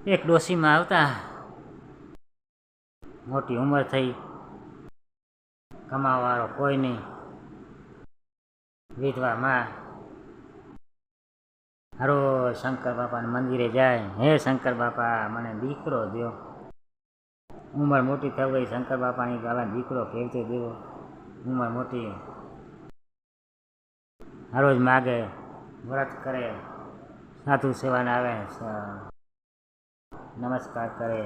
એક ડોશીમાં આવતા, મોટી ઉંમર થઈ, કમાવાવાળો કોઈ નહીં, વિધવા માં. હરોજ શંકર બાપાના મંદિરે જાય, હે શંકર બાપા મને દીકરો દો. ઉંમર મોટી થઈ ગઈ, શંકર બાપાની ગાલા દીકરો કેવી દેવો, ઉંમર મોટી. હરોજ માગે, વ્રત કરે, સાધુ સેવાને આવે, નમસ્કાર કરે,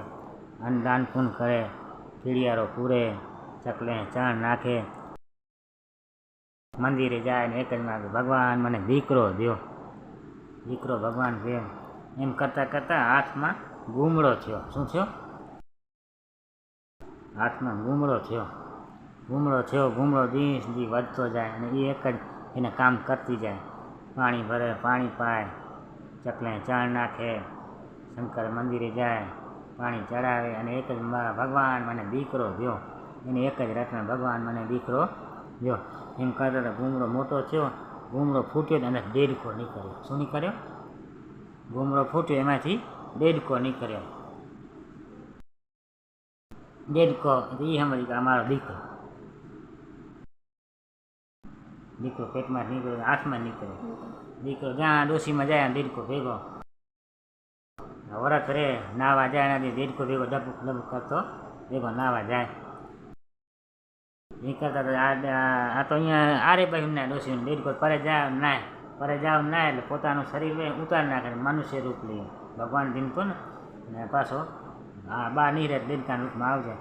અન્નદાન પૂન કરે, પીડિયારો પૂરે, ચકલે ચાણ નાખે, મંદિરે જાય ને એક જ માગે, ભગવાન મને દીકરો દો, દીકરો ભગવાન દે. એમ કરતાં કરતાં હાથમાં ગુમડો થયો. શું થયો? હાથમાં ગુમડો થયો. ગુમડો દિવસ દી વધતો જાય અને એ એક જ એને કામ કરતી જાય. પાણી ભરે, પાણી પાય, ચકલે ચાણ નાખે, શંકર મંદિરે જાય, પાણી ચડાવે અને એક જ ભગવાન મને દીકરો દો. એને એક જ રચના, ભગવાન મને દીકરો દો. એમ કરતા ગુમડો મોટો થયો, ગુમડો ફૂટ્યો અને દેડકો નીકળ્યો. શું નીકળ્યો? ગુમડો ફૂટ્યો, એમાંથી દેડકો નીકળ્યો. દેડકો એ સમજી કે અમારો દીકરો પેટમાં નીકળ્યો, હાથમાં નીકળ્યો. દીકરો જ્યાં ડોશીમાં જાય દેડકો ભેગો. વરત રે નાવા જાય, એનાથી દેડકો ભેગો ડબુક ડબુક કરતો ભેગો નાવા જાય. એ કરતા આ તો અહીંયા આરે બાજુ ના ડોશી દેડકો પરે જાવ ના એટલે પોતાનું શરીર ઉતારી નાખે, મનુષ્ય રૂપ લે. ભગવાન દીનકો ને પાછો બહાર નહીં રહે, દેડકાના રૂપમાં આવજે.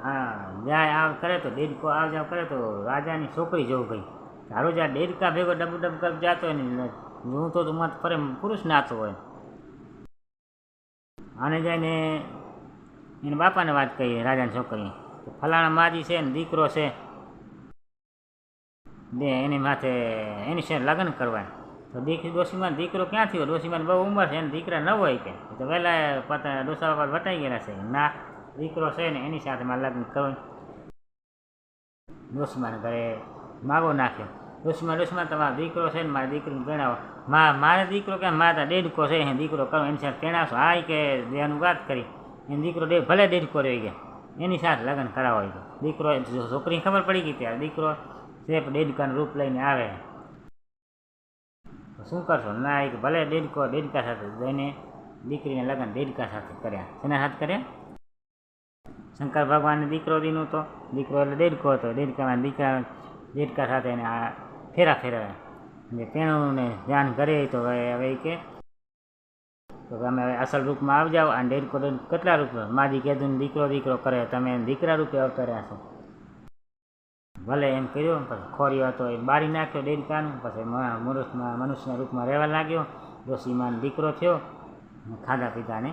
હા જાય આવ કરે તો દેડકો આવ જાવ કરે તો રાજાની છોકરી જોવું ગઈ. તારો જ્યાં દેડકા ભેગો ડબુ ડબ કર જાતો હોય ને, હું તો મત ફરે પુરુષ નાતો હોય. આને જઈને એને બાપાને વાત કરી, રાજાની છોકરી, ફલાણા માજી છે ને દીકરો છે, એની માથે એની છે લગ્ન કરવા. તો ડોશીમાં દીકરો ક્યાં થયો? ડોશીમાં બહુ ઉંમર છે, એને દીકરા ન હોય કે તો વહેલા પતા ડોસા બાપા વટાઈ ગયેલા છે. ના, દીકરો છે ને એની સાથે મારે લગ્ન કરવું. ડોશીમાને ઘરે માગો નાખ્યો. ડોશીમાં તમારો દીકરો છે ને મારે દીકરીને પરણાવો. મારે દીકરો કે મારા દેડકો છે, એ દીકરો કરો એની સાથે પરણાવશો? હા કે દેવાનું વાત કરી, એને દીકરો ભલે દેડકો રહી ગયા, એની સાથે લગ્ન કરાવો. દીકરો છોકરીને ખબર પડી ગઈ ત્યારે દીકરો છે દેડકાનું રૂપ લઈને આવે. શું કરશો? ના કે ભલે દેડકા સાથે જઈને દીકરીને લગ્ન દેડકા સાથે કર્યા. શેના સાથે કર્યા? શંકર ભગવાનને દીકરો દીનો તો દીકરો એટલે દેડકો હતો. દેડકા સાથે એને આ ફેરવ્યા. તેનું ને ધ્યાન કરે તો હવે કે તમે હવે અસલ રૂપમાં આવી જાઓ. અને દેડકો કેટલા રૂપ માજી કીધું દીકરો કરે, તમે દીકરા રૂપે અવતર્યા છો. ભલે એમ કર્યો. પછી ખોર્યો હતો એ બારી નાખ્યો દેડકાનું. પછી મનુષ્યના રૂપમાં રહેવા લાગ્યો. ડોશીમાં દીકરો થયો, ખાધા પીધાને